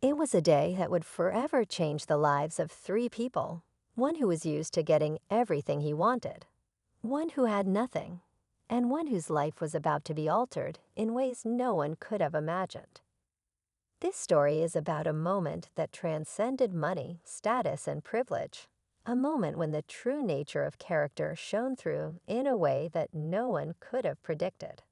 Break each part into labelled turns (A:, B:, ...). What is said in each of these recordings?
A: It was a day that would forever change the lives of three people. One who was used to getting everything he wanted, one who had nothing, and one whose life was about to be altered in ways no one could have imagined. This story is about a moment that transcended money, status, and privilege. A moment when the true nature of character shone through in a way that no one could have predicted.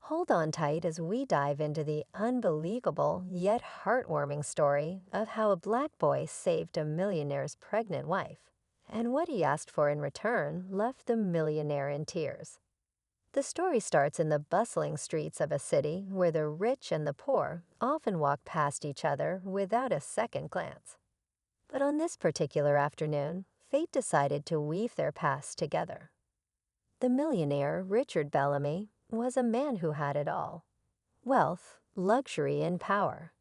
A: Hold on tight as we dive into the unbelievable yet heartwarming story of how a black boy saved a millionaire's pregnant wife, and what he asked for in return left the millionaire in tears. The story starts in the bustling streets of a city where the rich and the poor often walk past each other without a second glance. But on this particular afternoon, fate decided to weave their paths together. The millionaire, Richard Bellamy, was a man who had it all: wealth, luxury, and power.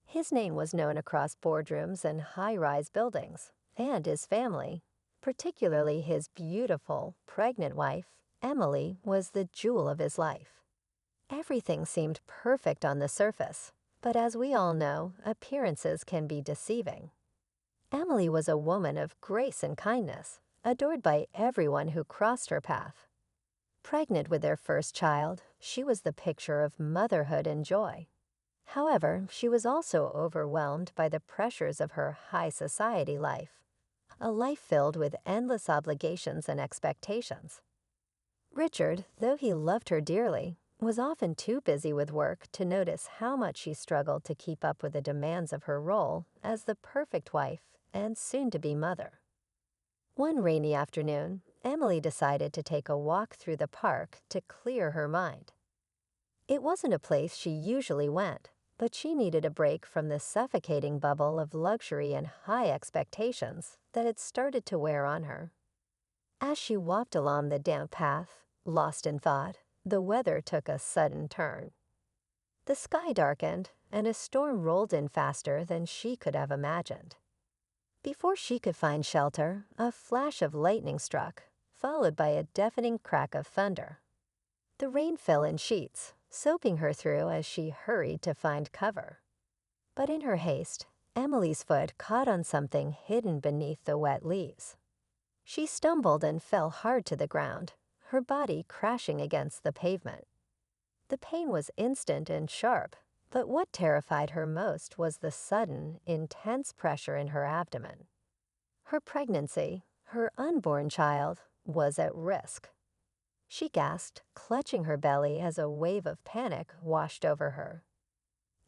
A: His name was known across boardrooms and high-rise buildings, and his family, particularly his beautiful, pregnant wife, Emily, was the jewel of his life. Everything seemed perfect on the surface, but as we all know, appearances can be deceiving. Emily was a woman of grace and kindness, adored by everyone who crossed her path. Pregnant with their first child, she was the picture of motherhood and joy. However, she was also overwhelmed by the pressures of her high society life, a life filled with endless obligations and expectations. Richard, though he loved her dearly, was often too busy with work to notice how much she struggled to keep up with the demands of her role as the perfect wife and soon-to-be mother. One rainy afternoon, Emily decided to take a walk through the park to clear her mind. It wasn't a place she usually went, but she needed a break from the suffocating bubble of luxury and high expectations that had started to wear on her. As she walked along the damp path, lost in thought, the weather took a sudden turn. The sky darkened, and a storm rolled in faster than she could have imagined. Before she could find shelter, a flash of lightning struck, followed by a deafening crack of thunder. The rain fell in sheets, soaking her through as she hurried to find cover. But in her haste, Emily's foot caught on something hidden beneath the wet leaves. She stumbled and fell hard to the ground, her body crashing against the pavement. The pain was instant and sharp, but what terrified her most was the sudden, intense pressure in her abdomen. Her pregnancy, her unborn child, was at risk. She gasped, clutching her belly as a wave of panic washed over her.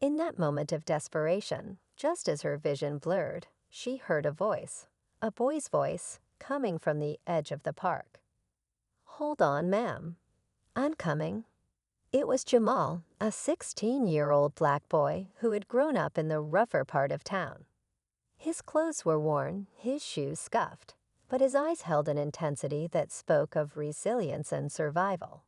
A: In that moment of desperation, just as her vision blurred, she heard a boy's voice, coming from the edge of the park. "Hold on, ma'am. I'm coming." It was Jamal, a 16-year-old black boy who had grown up in the rougher part of town. His clothes were worn, his shoes scuffed, but his eyes held an intensity that spoke of resilience and survival.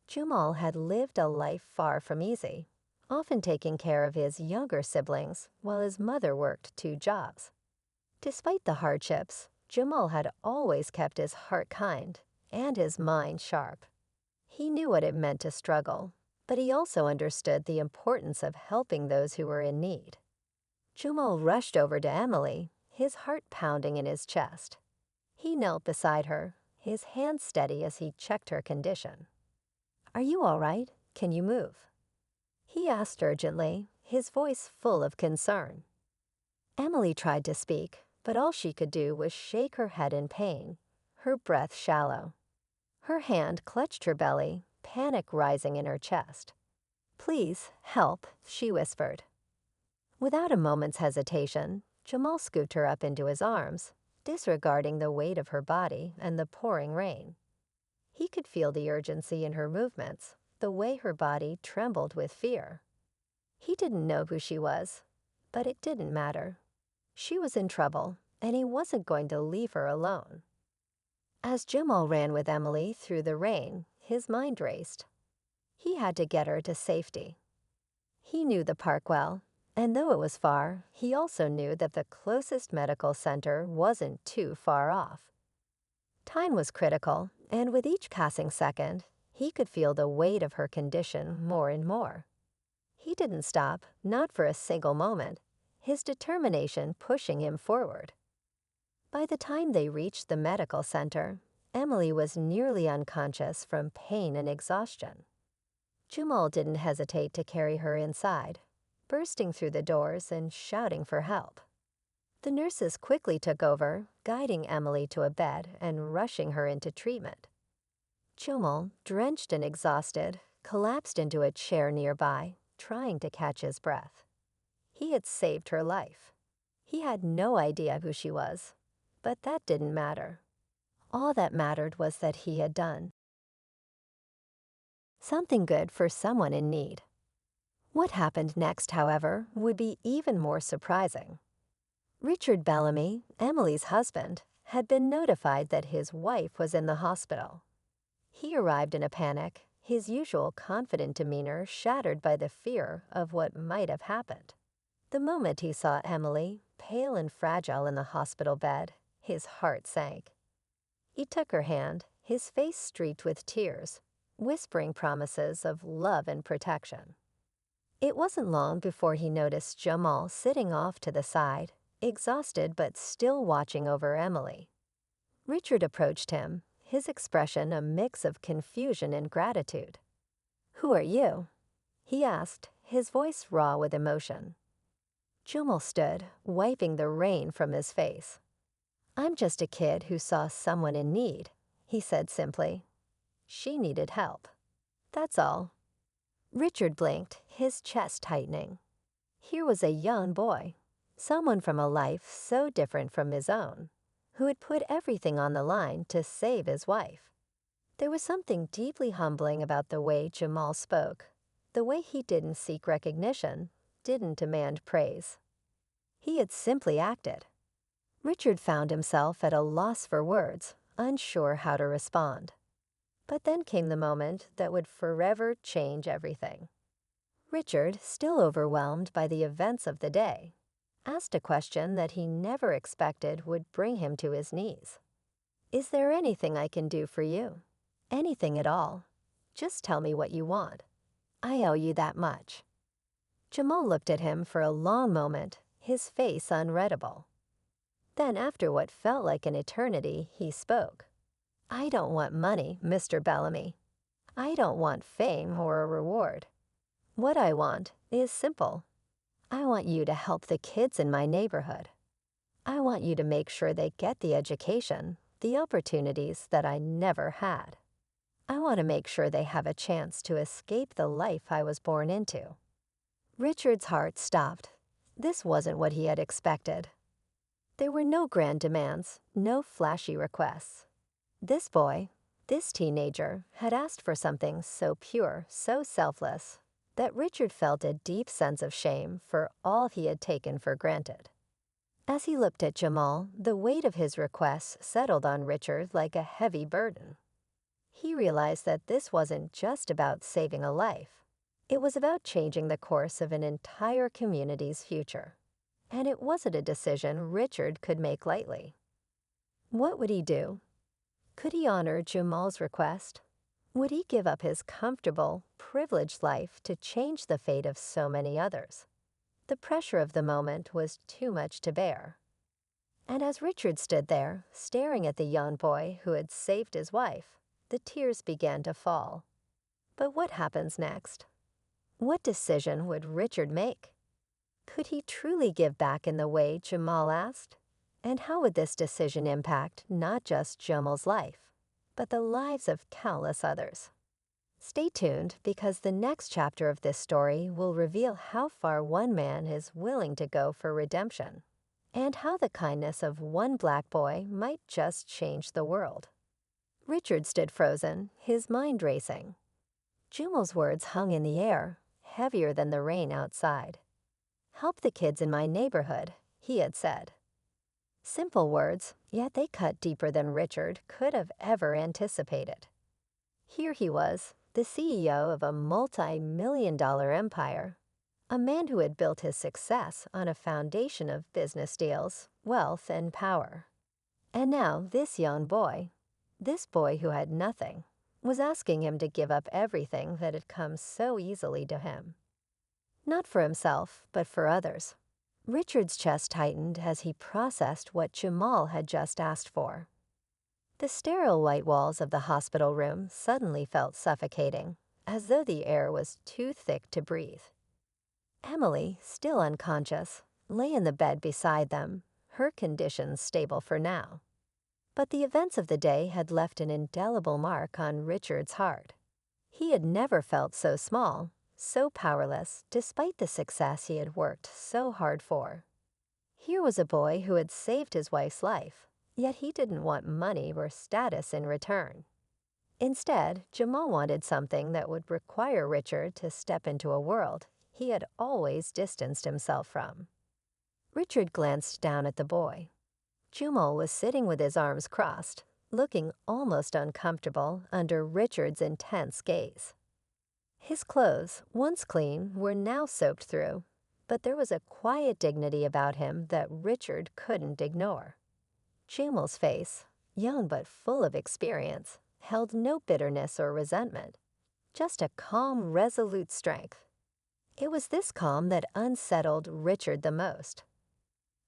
A: Jamal had lived a life far from easy, often taking care of his younger siblings while his mother worked 2 jobs. Despite the hardships, Jamal had always kept his heart kind and his mind sharp. He knew what it meant to struggle, but he also understood the importance of helping those who were in need. Jamal rushed over to Emily, his heart pounding in his chest. He knelt beside her, his hands steady as he checked her condition. "Are you all right? Can you move?" he asked urgently, his voice full of concern. Emily tried to speak, but all she could do was shake her head in pain, her breath shallow. Her hand clutched her belly, panic rising in her chest. "Please, help," she whispered. Without a moment's hesitation, Jamal scooped her up into his arms, disregarding the weight of her body and the pouring rain. He could feel the urgency in her movements, the way her body trembled with fear. He didn't know who she was, but it didn't matter. She was in trouble, and he wasn't going to leave her alone. As Jamal ran with Emily through the rain, his mind raced. He had to get her to safety. He knew the park well, and though it was far, he also knew that the closest medical center wasn't too far off. Time was critical, and with each passing second, he could feel the weight of her condition more and more. He didn't stop, not for a single moment, his determination pushing him forward. By the time they reached the medical center, Emily was nearly unconscious from pain and exhaustion. Jamal didn't hesitate to carry her inside, bursting through the doors and shouting for help. The nurses quickly took over, guiding Emily to a bed and rushing her into treatment. Jamal, drenched and exhausted, collapsed into a chair nearby, trying to catch his breath. He had saved her life. He had no idea who she was, but that didn't matter. All that mattered was that he had done something good for someone in need. What happened next, however, would be even more surprising. Richard Bellamy, Emily's husband, had been notified that his wife was in the hospital. He arrived in a panic, his usual confident demeanor shattered by the fear of what might have happened. The moment he saw Emily, pale and fragile in the hospital bed, his heart sank. He took her hand, his face streaked with tears, whispering promises of love and protection. It wasn't long before he noticed Jamal sitting off to the side, exhausted but still watching over Emily. Richard approached him, his expression a mix of confusion and gratitude. "Who are you?" he asked, his voice raw with emotion. Jamal stood, wiping the rain from his face. "I'm just a kid who saw someone in need," he said simply. "She needed help. That's all." Richard blinked, his chest tightening. Here was a young boy, someone from a life so different from his own, who had put everything on the line to save his wife. There was something deeply humbling about the way Jamal spoke, the way he didn't seek recognition, didn't demand praise. He had simply acted. Richard found himself at a loss for words, unsure how to respond. But then came the moment that would forever change everything. Richard, still overwhelmed by the events of the day, asked a question that he never expected would bring him to his knees. "Is there anything I can do for you? Anything at all. Just tell me what you want. I owe you that much." Jamal looked at him for a long moment, his face unreadable. Then, after what felt like an eternity, he spoke. "I don't want money, Mr. Bellamy. I don't want fame or a reward. What I want is simple. I want you to help the kids in my neighborhood. I want you to make sure they get the education, the opportunities that I never had. I want to make sure they have a chance to escape the life I was born into." Richard's heart stopped. This wasn't what he had expected. There were no grand demands, no flashy requests. This boy, this teenager, had asked for something so pure, so selfless, that Richard felt a deep sense of shame for all he had taken for granted. As he looked at Jamal, the weight of his requests settled on Richard like a heavy burden. He realized that this wasn't just about saving a life. It was about changing the course of an entire community's future. And it wasn't a decision Richard could make lightly. What would he do? Could he honor Jamal's request? Would he give up his comfortable, privileged life to change the fate of so many others? The pressure of the moment was too much to bear. And as Richard stood there, staring at the young boy who had saved his wife, the tears began to fall. But what happens next? What decision would Richard make? Could he truly give back in the way Jamal asked? And how would this decision impact not just Jamal's life, but the lives of countless others? Stay tuned, because the next chapter of this story will reveal how far one man is willing to go for redemption, and how the kindness of one black boy might just change the world. Richard stood frozen, his mind racing. Jamal's words hung in the air, heavier than the rain outside. "Help the kids in my neighborhood," he had said. Simple words, yet they cut deeper than Richard could have ever anticipated. Here he was, the CEO of a multi-million-dollar empire, a man who had built his success on a foundation of business deals, wealth, and power. And now this young boy, this boy who had nothing, was asking him to give up everything that had come so easily to him. Not for himself, but for others. Richard's chest tightened as he processed what Jamal had just asked for. The sterile white walls of the hospital room suddenly felt suffocating, as though the air was too thick to breathe. Emily, still unconscious, lay in the bed beside them, her condition stable for now. But the events of the day had left an indelible mark on Richard's heart. He had never felt so small, so powerless, despite the success he had worked so hard for. Here was a boy who had saved his wife's life, yet he didn't want money or status in return. Instead, Jamal wanted something that would require Richard to step into a world he had always distanced himself from. Richard glanced down at the boy. Jamal was sitting with his arms crossed, looking almost uncomfortable under Richard's intense gaze. His clothes, once clean, were now soaked through, but there was a quiet dignity about him that Richard couldn't ignore. Jamal's face, young but full of experience, held no bitterness or resentment, just a calm, resolute strength. It was this calm that unsettled Richard the most.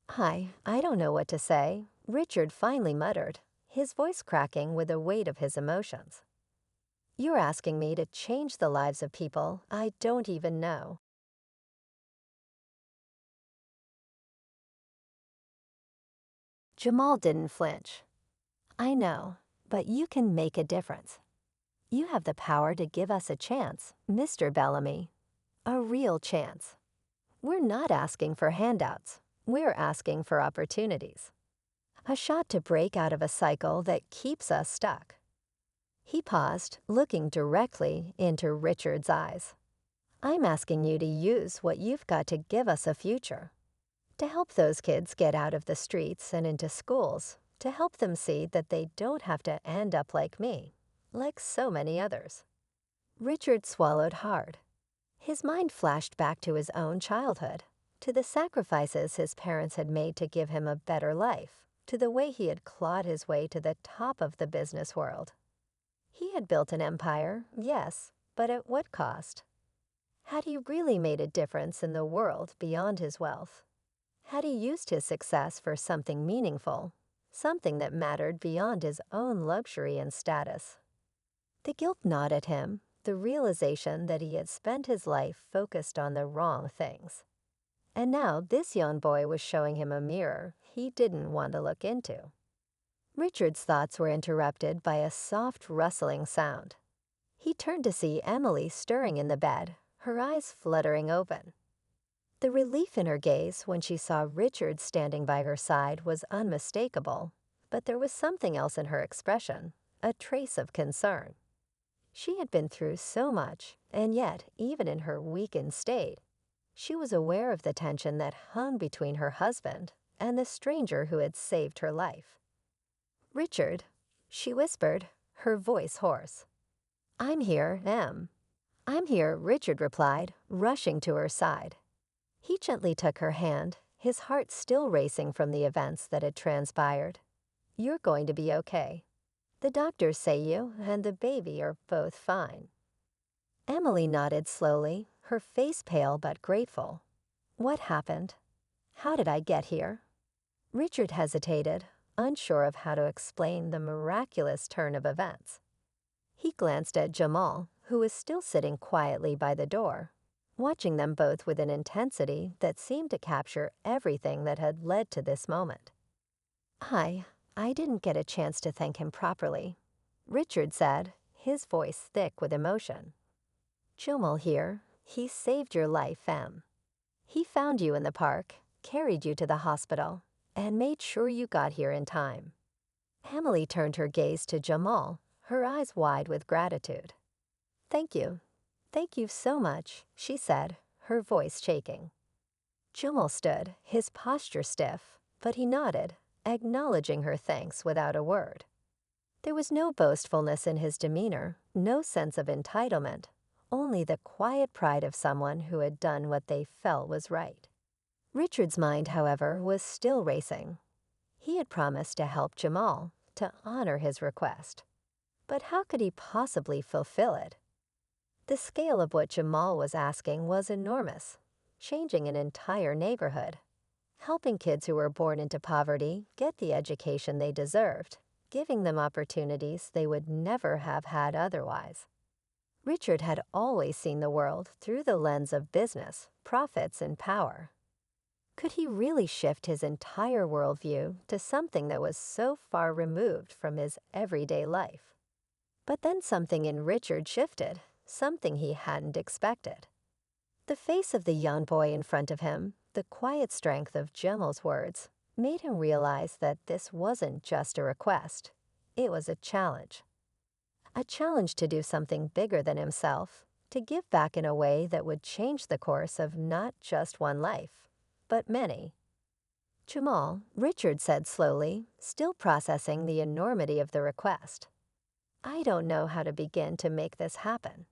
A: I don't know what to say," Richard finally muttered, his voice cracking with the weight of his emotions. "You're asking me to change the lives of people I don't even know." Jamal didn't flinch. "I know, but you can make a difference. You have the power to give us a chance, Mr. Bellamy. A real chance. We're not asking for handouts. We're asking for opportunities. A shot to break out of a cycle that keeps us stuck." He paused, looking directly into Richard's eyes. "I'm asking you to use what you've got to give us a future. To help those kids get out of the streets and into schools. To help them see that they don't have to end up like me, like so many others." Richard swallowed hard. His mind flashed back to his own childhood, to the sacrifices his parents had made to give him a better life, to the way he had clawed his way to the top of the business world. He had built an empire, yes, but at what cost? Had he really made a difference in the world beyond his wealth? Had he used his success for something meaningful, something that mattered beyond his own luxury and status? The guilt gnawed at him, the realization that he had spent his life focused on the wrong things. And now this young boy was showing him a mirror he didn't want to look into. Richard's thoughts were interrupted by a soft rustling sound. He turned to see Emily stirring in the bed, her eyes fluttering open. The relief in her gaze when she saw Richard standing by her side was unmistakable, but there was something else in her expression, a trace of concern. She had been through so much, and yet, even in her weakened state, she was aware of the tension that hung between her husband and the stranger who had saved her life. "Richard," she whispered, her voice hoarse. "I'm here, Em." "I'm here," Richard replied, rushing to her side. He gently took her hand, his heart still racing from the events that had transpired. "You're going to be okay. The doctors say you and the baby are both fine." Emily nodded slowly, her face pale but grateful. "What happened? How did I get here?" Richard hesitated, unsure of how to explain the miraculous turn of events. He glanced at Jamal, who was still sitting quietly by the door, watching them both with an intensity that seemed to capture everything that had led to this moment. I didn't get a chance to thank him properly," Richard said, his voice thick with emotion. "Jamal here, he saved your life, Em. He found you in the park, carried you to the hospital, and made sure you got here in time." Emily turned her gaze to Jamal, her eyes wide with gratitude. "Thank you. Thank you so much," she said, her voice shaking. Jamal stood, his posture stiff, but he nodded, acknowledging her thanks without a word. There was no boastfulness in his demeanor, no sense of entitlement, only the quiet pride of someone who had done what they felt was right. Richard's mind, however, was still racing. He had promised to help Jamal, to honor his request. But how could he possibly fulfill it? The scale of what Jamal was asking was enormous, changing an entire neighborhood, helping kids who were born into poverty get the education they deserved, giving them opportunities they would never have had otherwise. Richard had always seen the world through the lens of business, profits, and power. Could he really shift his entire worldview to something that was so far removed from his everyday life? But then something in Richard shifted, something he hadn't expected. The face of the young boy in front of him, the quiet strength of Jamal's words, made him realize that this wasn't just a request. It was a challenge. A challenge to do something bigger than himself, to give back in a way that would change the course of not just one life, but many. Jamal, Richard said slowly, still processing the enormity of the request. I don't know how to begin to make this happen.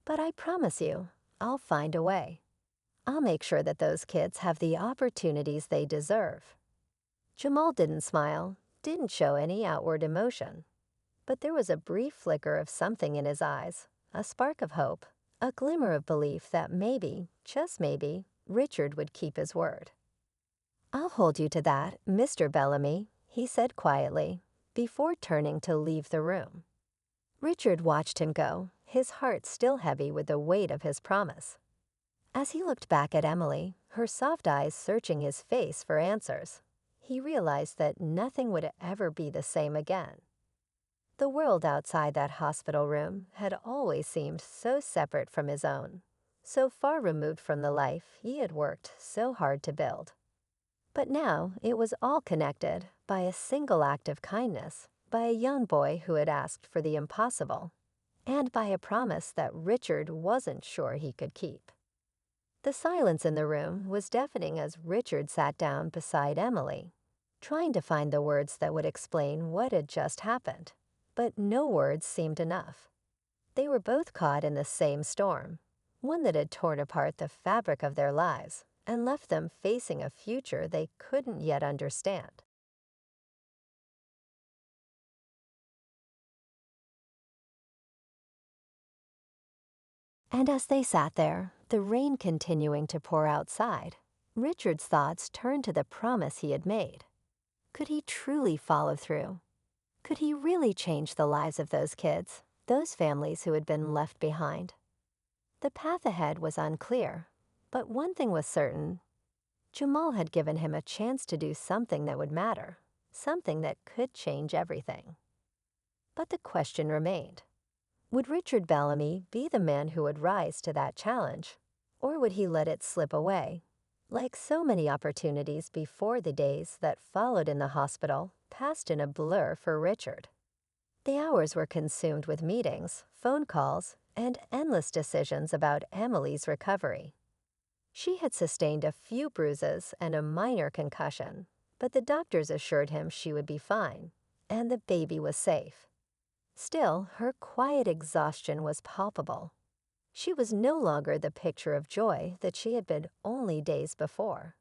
A: But I promise you, I'll find a way. I'll make sure that those kids have the opportunities they deserve. Jamal didn't smile, didn't show any outward emotion. But there was a brief flicker of something in his eyes, a spark of hope, a glimmer of belief that maybe, just maybe, Richard would keep his word. I'll hold you to that, Mr. Bellamy, he said quietly, before turning to leave the room. Richard watched him go, his heart still heavy with the weight of his promise. As he looked back at Emily, her soft eyes searching his face for answers, he realized that nothing would ever be the same again. The world outside that hospital room had always seemed so separate from his own, so far removed from the life he had worked so hard to build. But now it was all connected by a single act of kindness, by a young boy who had asked for the impossible, and by a promise that Richard wasn't sure he could keep. The silence in the room was deafening as Richard sat down beside Emily, trying to find the words that would explain what had just happened, but no words seemed enough. They were both caught in the same storm, one that had torn apart the fabric of their lives and left them facing a future they couldn't yet understand. And as they sat there, the rain continuing to pour outside, Richard's thoughts turned to the promise he had made. Could he truly follow through? Could he really change the lives of those kids, those families who had been left behind? The path ahead was unclear, but one thing was certain. Jamal had given him a chance to do something that would matter, something that could change everything. But the question remained. Would Richard Bellamy be the man who would rise to that challenge, or would he let it slip away, like so many opportunities before the days that followed in the hospital passed in a blur for Richard? The hours were consumed with meetings, phone calls, and endless decisions about Emily's recovery. She had sustained a few bruises and a minor concussion, but the doctors assured him she would be fine, and the baby was safe. Still, her quiet exhaustion was palpable. She was no longer the picture of joy that she had been only days before.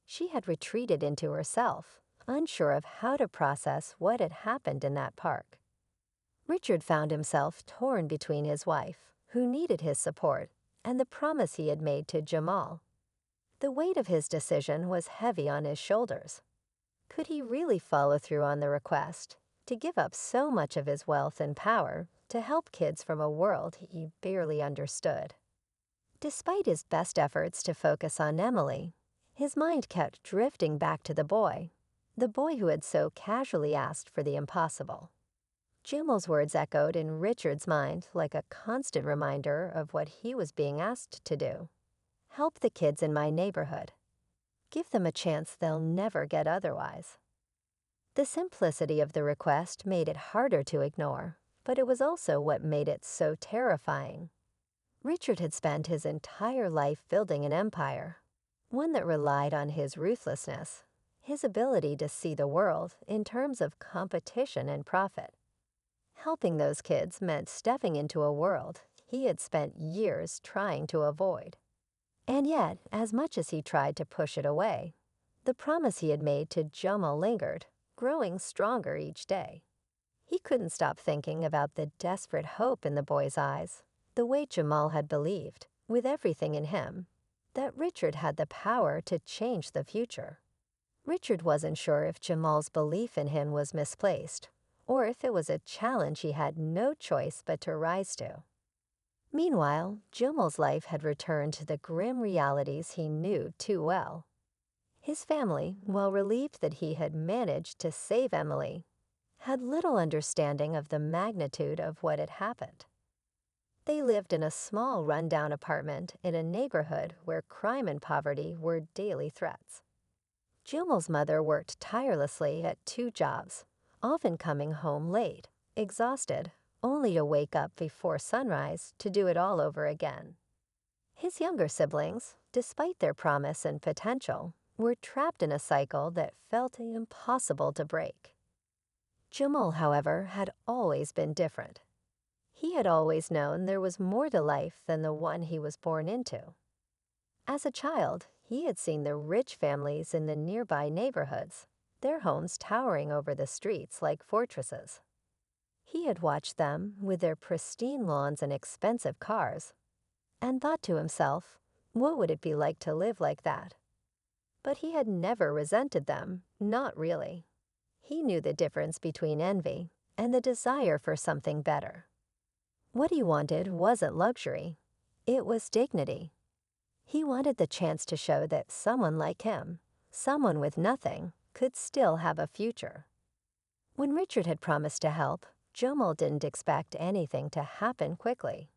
A: She had retreated into herself, unsure of how to process what had happened in that park. Richard found himself torn between his wife, who needed his support, and the promise he had made to Jamal. The weight of his decision was heavy on his shoulders. Could he really follow through on the request, to give up so much of his wealth and power to help kids from a world he barely understood? Despite his best efforts to focus on Emily, his mind kept drifting back to the boy who had so casually asked for the impossible. Jamal's words echoed in Richard's mind like a constant reminder of what he was being asked to do. Help the kids in my neighborhood. Give them a chance they'll never get otherwise. The simplicity of the request made it harder to ignore, but it was also what made it so terrifying. Richard had spent his entire life building an empire, one that relied on his ruthlessness, his ability to see the world in terms of competition and profit. Helping those kids meant stepping into a world he had spent years trying to avoid. And yet, as much as he tried to push it away, the promise he had made to Jamal lingered, growing stronger each day. He couldn't stop thinking about the desperate hope in the boy's eyes, the way Jamal had believed, with everything in him, that Richard had the power to change the future. Richard wasn't sure if Jamal's belief in him was misplaced, or if it was a challenge he had no choice but to rise to. Meanwhile, Jamal's life had returned to the grim realities he knew too well. His family, while relieved that he had managed to save Emily, had little understanding of the magnitude of what had happened. They lived in a small rundown apartment in a neighborhood where crime and poverty were daily threats. Jamal's mother worked tirelessly at 2 jobs, often coming home late, exhausted, only to wake up before sunrise to do it all over again. His younger siblings, despite their promise and potential, were trapped in a cycle that felt impossible to break. Jamal, however, had always been different. He had always known there was more to life than the one he was born into. As a child, he had seen the rich families in the nearby neighborhoods, their homes towering over the streets like fortresses. He had watched them with their pristine lawns and expensive cars, and thought to himself, what would it be like to live like that? But he had never resented them, not really. He knew the difference between envy and the desire for something better. What he wanted wasn't luxury, it was dignity. He wanted the chance to show that someone like him, someone with nothing, could still have a future. When Richard had promised to help, Jamal didn't expect anything to happen quickly.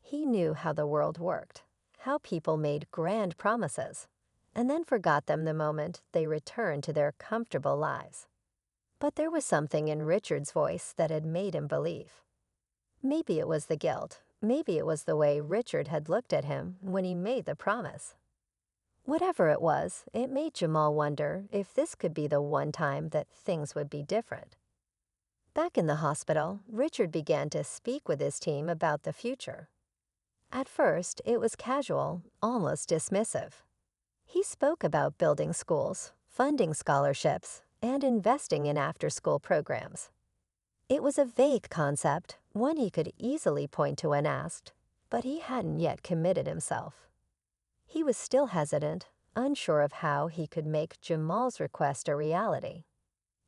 A: He knew how the world worked, how people made grand promises, and then forgot them the moment they returned to their comfortable lives. But there was something in Richard's voice that had made him believe. Maybe it was the guilt, maybe it was the way Richard had looked at him when he made the promise. Whatever it was, it made Jamal wonder if this could be the one time that things would be different. Back in the hospital, Richard began to speak with his team about the future. At first, it was casual, almost dismissive. He spoke about building schools, funding scholarships, and investing in after-school programs. It was a vague concept, one he could easily point to when asked, but he hadn't yet committed himself. He was still hesitant, unsure of how he could make Jamal's request a reality.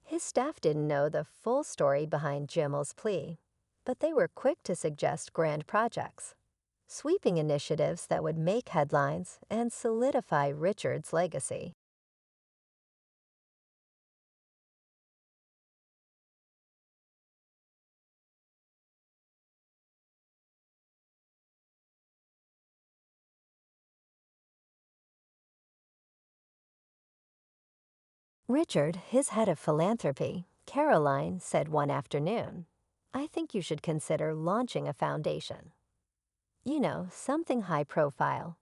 A: His staff didn't know the full story behind Jamal's plea, but they were quick to suggest grand projects, sweeping initiatives that would make headlines and solidify Richard's legacy. Richard, his head of philanthropy, Caroline, said one afternoon, "I think you should consider launching a foundation. You know, something high profile.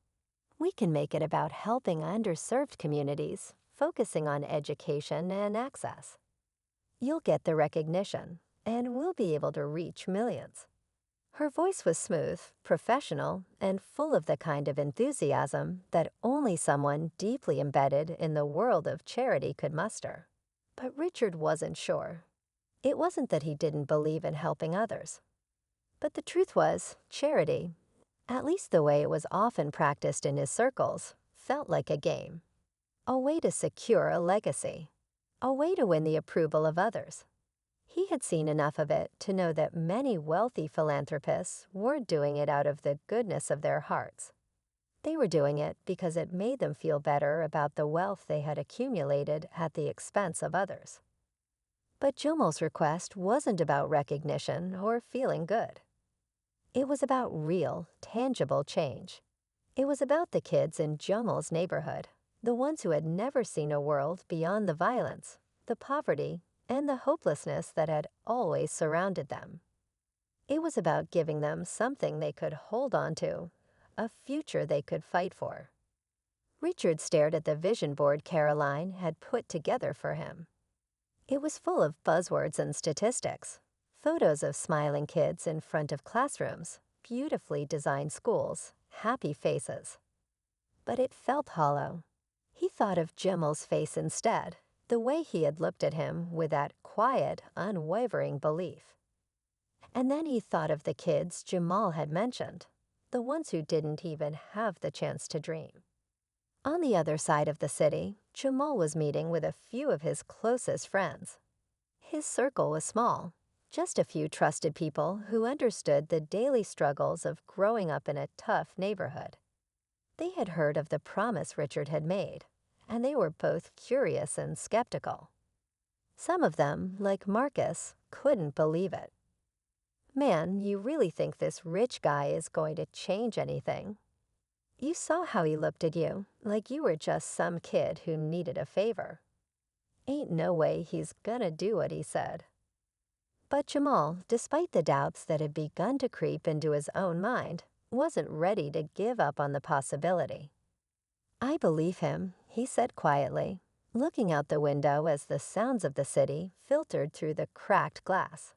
A: We can make it about helping underserved communities, focusing on education and access. You'll get the recognition, and we'll be able to reach millions." Her voice was smooth, professional, and full of the kind of enthusiasm that only someone deeply embedded in the world of charity could muster. But Richard wasn't sure. It wasn't that he didn't believe in helping others. But the truth was, charity, at least the way it was often practiced in his circles, felt like a game. A way to secure a legacy. A way to win the approval of others. He had seen enough of it to know that many wealthy philanthropists weren't doing it out of the goodness of their hearts. They were doing it because it made them feel better about the wealth they had accumulated at the expense of others. But Jamal's request wasn't about recognition or feeling good. It was about real, tangible change. It was about the kids in Jamal's neighborhood, the ones who had never seen a world beyond the violence, the poverty, and the hopelessness that had always surrounded them. It was about giving them something they could hold on to, a future they could fight for. Richard stared at the vision board Caroline had put together for him. It was full of buzzwords and statistics, photos of smiling kids in front of classrooms, beautifully designed schools, happy faces. But it felt hollow. He thought of Jamal's face instead, the way he had looked at him with that quiet, unwavering belief. And then he thought of the kids Jamal had mentioned, the ones who didn't even have the chance to dream. On the other side of the city, Jamal was meeting with a few of his closest friends. His circle was small, just a few trusted people who understood the daily struggles of growing up in a tough neighborhood. They had heard of the promise Richard had made, and they were both curious and skeptical. Some of them, like Marcus, couldn't believe it. "Man, you really think this rich guy is going to change anything? You saw how he looked at you, like you were just some kid who needed a favor. Ain't no way he's gonna do what he said." But Jamal, despite the doubts that had begun to creep into his own mind, wasn't ready to give up on the possibility. "I believe him," he said quietly, looking out the window as the sounds of the city filtered through the cracked glass.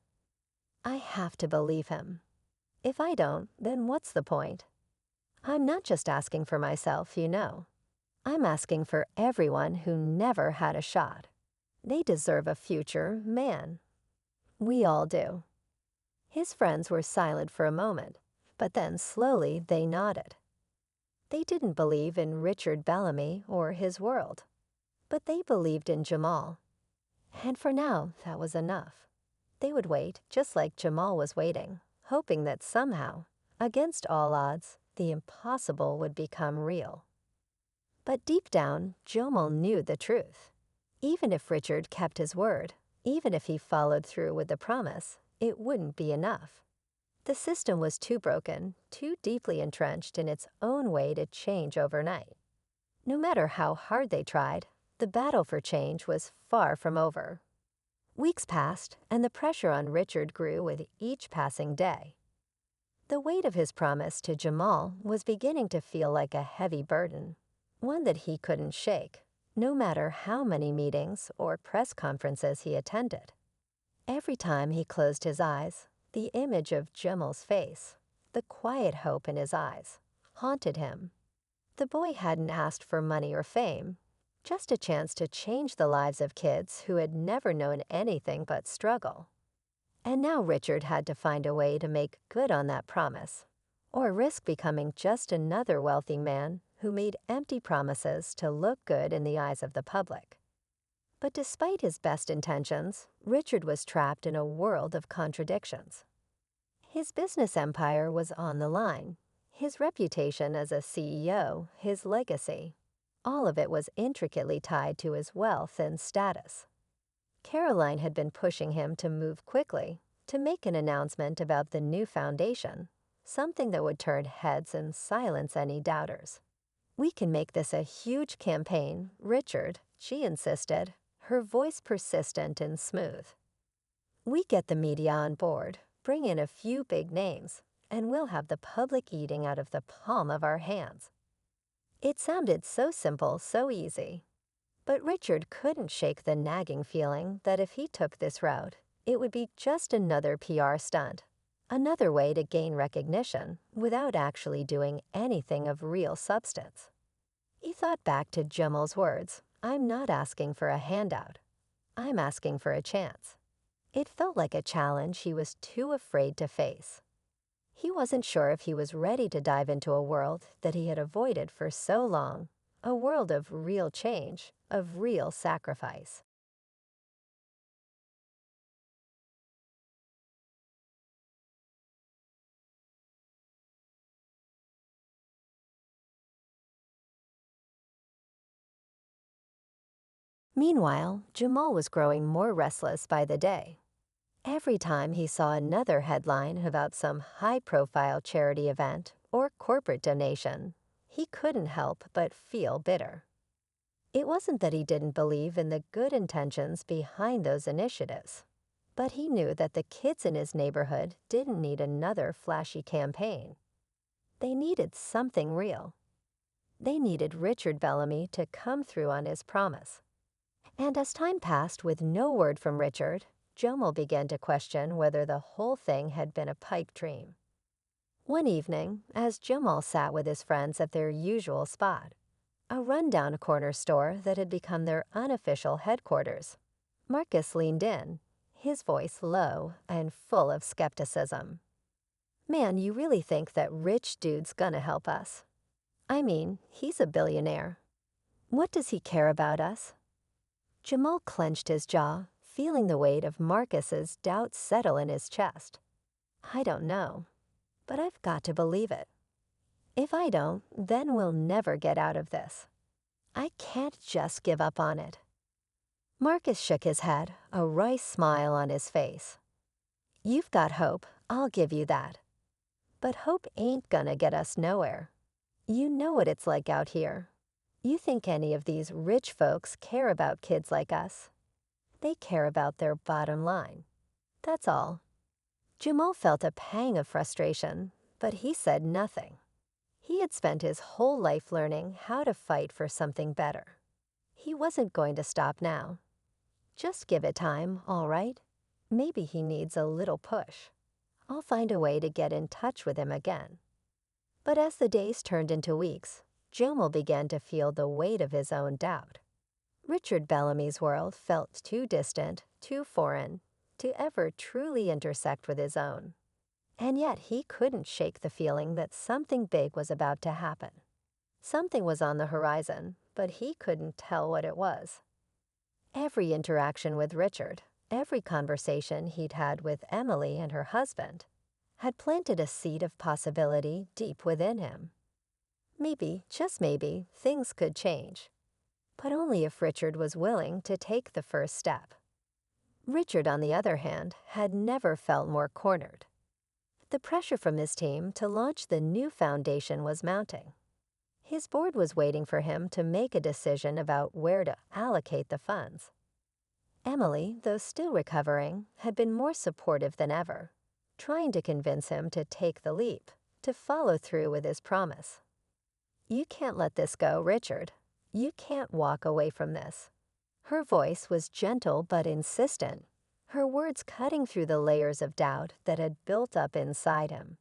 A: "I have to believe him. If I don't, then what's the point? I'm not just asking for myself, you know. I'm asking for everyone who never had a shot. They deserve a future, man. We all do." His friends were silent for a moment, but then slowly they nodded. They didn't believe in Richard Bellamy or his world, but they believed in Jamal. And for now, that was enough. They would wait just like Jamal was waiting, hoping that somehow, against all odds, the impossible would become real. But deep down, Jamal knew the truth. Even if Richard kept his word, even if he followed through with the promise, it wouldn't be enough. The system was too broken, too deeply entrenched in its own way to change overnight. No matter how hard they tried, the battle for change was far from over. Weeks passed, and the pressure on Richard grew with each passing day. The weight of his promise to Jamal was beginning to feel like a heavy burden, one that he couldn't shake, no matter how many meetings or press conferences he attended. Every time he closed his eyes, the image of Jamal's face, the quiet hope in his eyes, haunted him. The boy hadn't asked for money or fame, just a chance to change the lives of kids who had never known anything but struggle. And now Richard had to find a way to make good on that promise, or risk becoming just another wealthy man who made empty promises to look good in the eyes of the public. But despite his best intentions, Richard was trapped in a world of contradictions. His business empire was on the line. His reputation as a CEO, his legacy, all of it was intricately tied to his wealth and status. Caroline had been pushing him to move quickly, to make an announcement about the new foundation, something that would turn heads and silence any doubters. "We can make this a huge campaign, Richard," she insisted, her voice persistent and smooth. "We get the media on board, bring in a few big names, and we'll have the public eating out of the palm of our hands." It sounded so simple, so easy. But Richard couldn't shake the nagging feeling that if he took this route, it would be just another PR stunt, another way to gain recognition without actually doing anything of real substance. He thought back to Jamal's words, "I'm not asking for a handout. I'm asking for a chance." It felt like a challenge he was too afraid to face. He wasn't sure if he was ready to dive into a world that he had avoided for so long, a world of real change, of real sacrifice. Meanwhile, Jamal was growing more restless by the day. Every time he saw another headline about some high-profile charity event or corporate donation, he couldn't help but feel bitter. It wasn't that he didn't believe in the good intentions behind those initiatives, but he knew that the kids in his neighborhood didn't need another flashy campaign. They needed something real. They needed Richard Bellamy to come through on his promise. And as time passed with no word from Richard, Jamal began to question whether the whole thing had been a pipe dream. One evening, as Jamal sat with his friends at their usual spot, a rundown corner store that had become their unofficial headquarters, Marcus leaned in, his voice low and full of skepticism. "Man, you really think that rich dude's gonna help us? I mean, he's a billionaire. What does he care about us? Jamal clenched his jaw, feeling the weight of Marcus's doubts settle in his chest. I don't know, but I've got to believe it. If I don't, then we'll never get out of this. I can't just give up on it. Marcus shook his head, a wry smile on his face. You've got hope, I'll give you that. But hope ain't gonna get us nowhere. You know what it's like out here. You think any of these rich folks care about kids like us? They care about their bottom line. That's all. Jamal felt a pang of frustration, but he said nothing. He had spent his whole life learning how to fight for something better. He wasn't going to stop now. Just give it time, all right? Maybe he needs a little push. I'll find a way to get in touch with him again. But as the days turned into weeks, Jamal began to feel the weight of his own doubt. Richard Bellamy's world felt too distant, too foreign, to ever truly intersect with his own. And yet he couldn't shake the feeling that something big was about to happen. Something was on the horizon, but he couldn't tell what it was. Every interaction with Richard, every conversation he'd had with Emily and her husband, had planted a seed of possibility deep within him. Maybe, just maybe, things could change. But only if Richard was willing to take the first step. Richard, on the other hand, had never felt more cornered. The pressure from his team to launch the new foundation was mounting. His board was waiting for him to make a decision about where to allocate the funds. Emily, though still recovering, had been more supportive than ever, trying to convince him to take the leap, to follow through with his promise. You can't let this go, Richard. You can't walk away from this. Her voice was gentle but insistent, her words cutting through the layers of doubt that had built up inside him.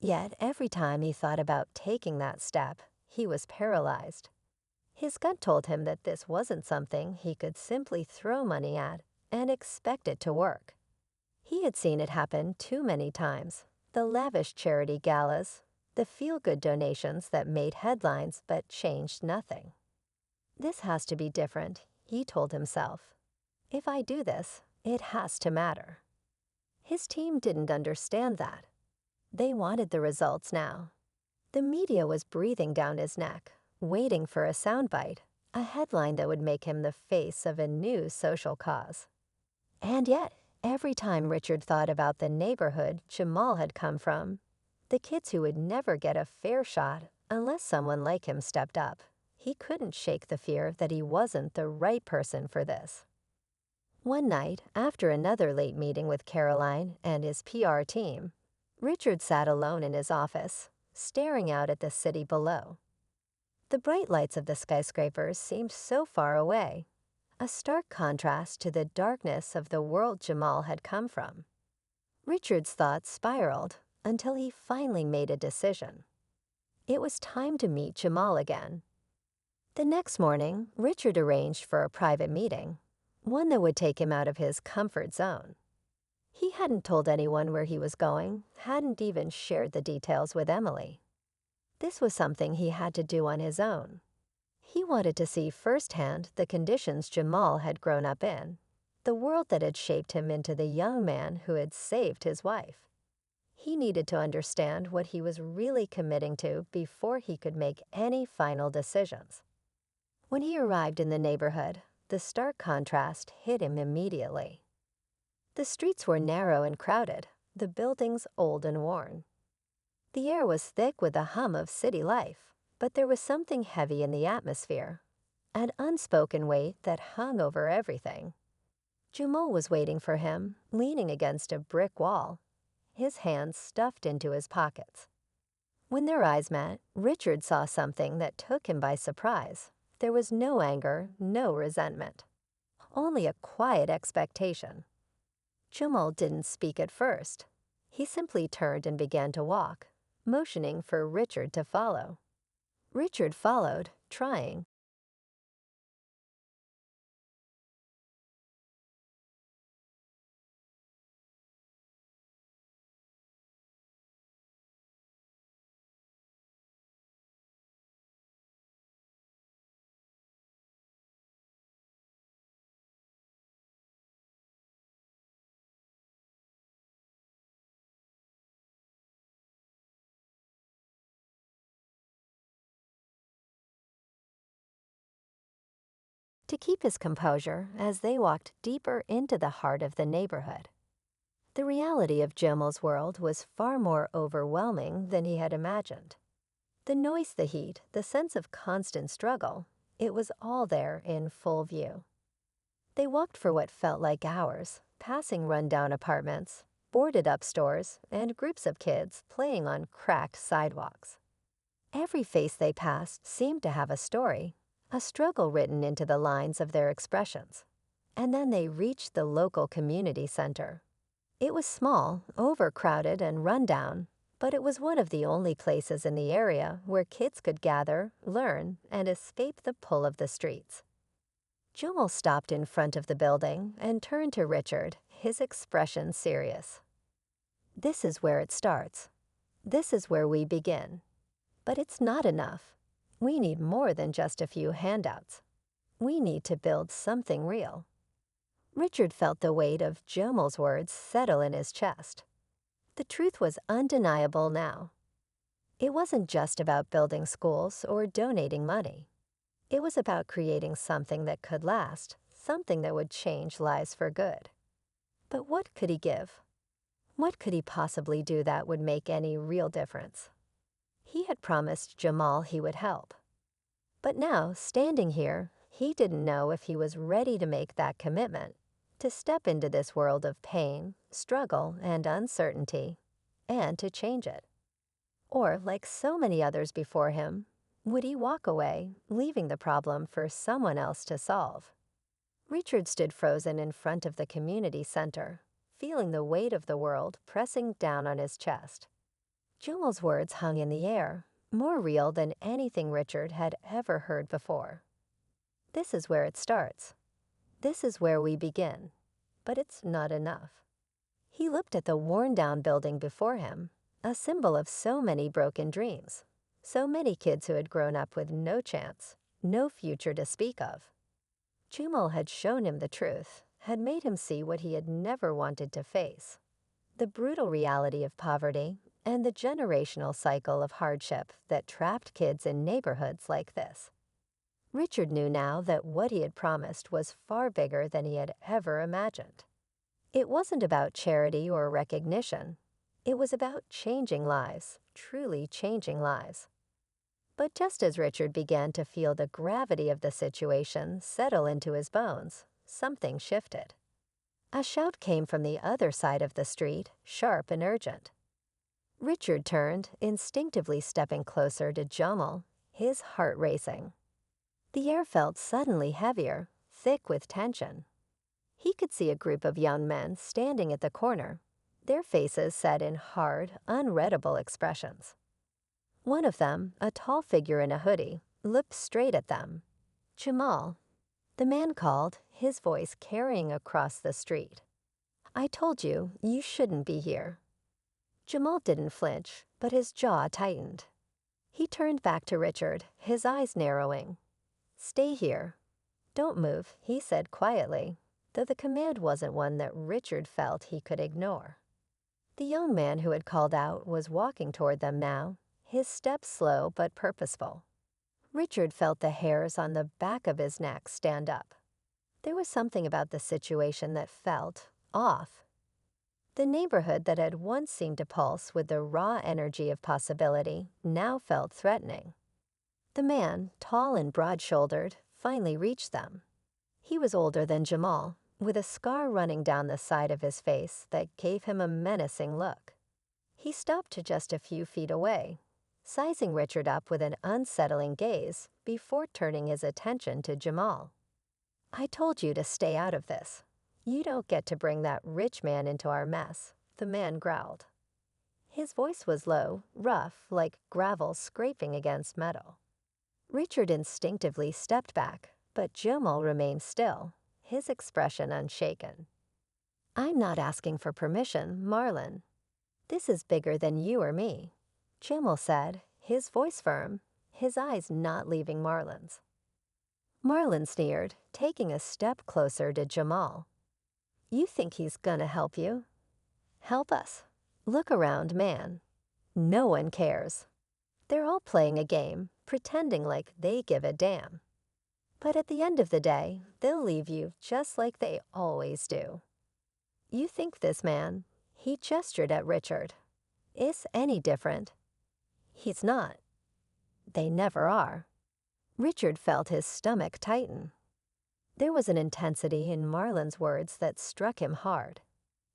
A: Yet every time he thought about taking that step, he was paralyzed. His gut told him that this wasn't something he could simply throw money at and expect it to work. He had seen it happen too many times, the lavish charity galas, the feel-good donations that made headlines but changed nothing. This has to be different, he told himself. If I do this, it has to matter. His team didn't understand that. They wanted the results now. The media was breathing down his neck, waiting for a soundbite, a headline that would make him the face of a new social cause. And yet, every time Richard thought about the neighborhood Jamal had come from, the kids who would never get a fair shot unless someone like him stepped up, he couldn't shake the fear that he wasn't the right person for this. One night, after another late meeting with Caroline and his PR team, Richard sat alone in his office, staring out at the city below. The bright lights of the skyscrapers seemed so far away, a stark contrast to the darkness of the world Jamal had come from. Richard's thoughts spiraled until he finally made a decision. It was time to meet Jamal again. The next morning, Richard arranged for a private meeting, one that would take him out of his comfort zone. He hadn't told anyone where he was going, hadn't even shared the details with Emily. This was something he had to do on his own. He wanted to see firsthand the conditions Jamal had grown up in, the world that had shaped him into the young man who had saved his wife. He needed to understand what he was really committing to before he could make any final decisions. When he arrived in the neighborhood, the stark contrast hit him immediately. The streets were narrow and crowded, the buildings old and worn. The air was thick with the hum of city life, but there was something heavy in the atmosphere, an unspoken weight that hung over everything. Jamal was waiting for him, leaning against a brick wall, his hands stuffed into his pockets. When their eyes met, Richard saw something that took him by surprise. There was no anger, no resentment, only a quiet expectation. Jamal didn't speak at first. He simply turned and began to walk, motioning for Richard to follow. Richard followed, trying, to keep his composure as they walked deeper into the heart of the neighborhood. The reality of Jamal's world was far more overwhelming than he had imagined. The noise, the heat, the sense of constant struggle, it was all there in full view. They walked for what felt like hours, passing run-down apartments, boarded-up stores, and groups of kids playing on cracked sidewalks. Every face they passed seemed to have a story, a struggle written into the lines of their expressions. And then they reached the local community center. It was small, overcrowded, and run down, but it was one of the only places in the area where kids could gather, learn, and escape the pull of the streets. Jamal stopped in front of the building and turned to Richard, his expression serious. "This is where it starts. This is where we begin. But it's not enough. We need more than just a few handouts. We need to build something real." Richard felt the weight of Jamal's words settle in his chest. The truth was undeniable now. It wasn't just about building schools or donating money. It was about creating something that could last, something that would change lives for good. But what could he give? What could he possibly do that would make any real difference? He had promised Jamal he would help. But now, standing here, he didn't know if he was ready to make that commitment, to step into this world of pain, struggle, and uncertainty, and to change it. Or, like so many others before him, would he walk away, leaving the problem for someone else to solve? Richard stood frozen in front of the community center, feeling the weight of the world pressing down on his chest. Jamal's words hung in the air, more real than anything Richard had ever heard before. "This is where it starts. This is where we begin. But it's not enough." He looked at the worn-down building before him, a symbol of so many broken dreams, so many kids who had grown up with no chance, no future to speak of. Jamal had shown him the truth, had made him see what he had never wanted to face: the brutal reality of poverty and the generational cycle of hardship that trapped kids in neighborhoods like this. Richard knew now that what he had promised was far bigger than he had ever imagined. It wasn't about charity or recognition. It was about changing lives, truly changing lives. But just as Richard began to feel the gravity of the situation settle into his bones, something shifted. A shout came from the other side of the street, sharp and urgent. Richard turned, instinctively stepping closer to Jamal, his heart racing. The air felt suddenly heavier, thick with tension. He could see a group of young men standing at the corner, their faces set in hard, unreadable expressions. One of them, a tall figure in a hoodie, looked straight at them. "Jamal," the man called, his voice carrying across the street. "I told you, you shouldn't be here." Jamal didn't flinch, but his jaw tightened. He turned back to Richard, his eyes narrowing. "Stay here. Don't move," he said quietly, though the command wasn't one that Richard felt he could ignore. The young man who had called out was walking toward them now, his steps slow but purposeful. Richard felt the hairs on the back of his neck stand up. There was something about the situation that felt off. The neighborhood that had once seemed to pulse with the raw energy of possibility now felt threatening. The man, tall and broad-shouldered, finally reached them. He was older than Jamal, with a scar running down the side of his face that gave him a menacing look. He stopped to just a few feet away, sizing Richard up with an unsettling gaze before turning his attention to Jamal. "I told you to stay out of this. You don't get to bring that rich man into our mess," the man growled. His voice was low, rough, like gravel scraping against metal. Richard instinctively stepped back, but Jamal remained still, his expression unshaken. "I'm not asking for permission, Marlon. This is bigger than you or me," Jamal said, his voice firm, his eyes not leaving Marlon's. Marlon sneered, taking a step closer to Jamal. "You think he's gonna help you? Help us? Look around, man. No one cares. They're all playing a game, pretending like they give a damn." But at the end of the day, they'll leave you just like they always do. You think this man, he gestured at Richard, is any different? He's not. They never are. Richard felt his stomach tighten. There was an intensity in Marlon's words that struck him hard.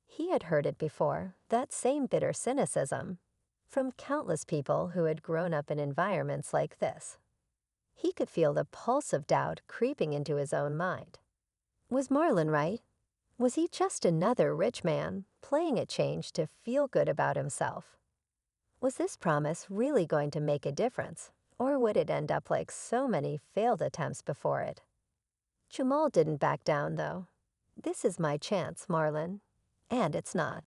A: He had heard it before, that same bitter cynicism, from countless people who had grown up in environments like this. He could feel the pulse of doubt creeping into his own mind. Was Marlon right? Was he just another rich man playing at change to feel good about himself? Was this promise really going to make a difference, or would it end up like so many failed attempts before it? Jamal didn't back down, though. This is my chance, Marlon. And it's not.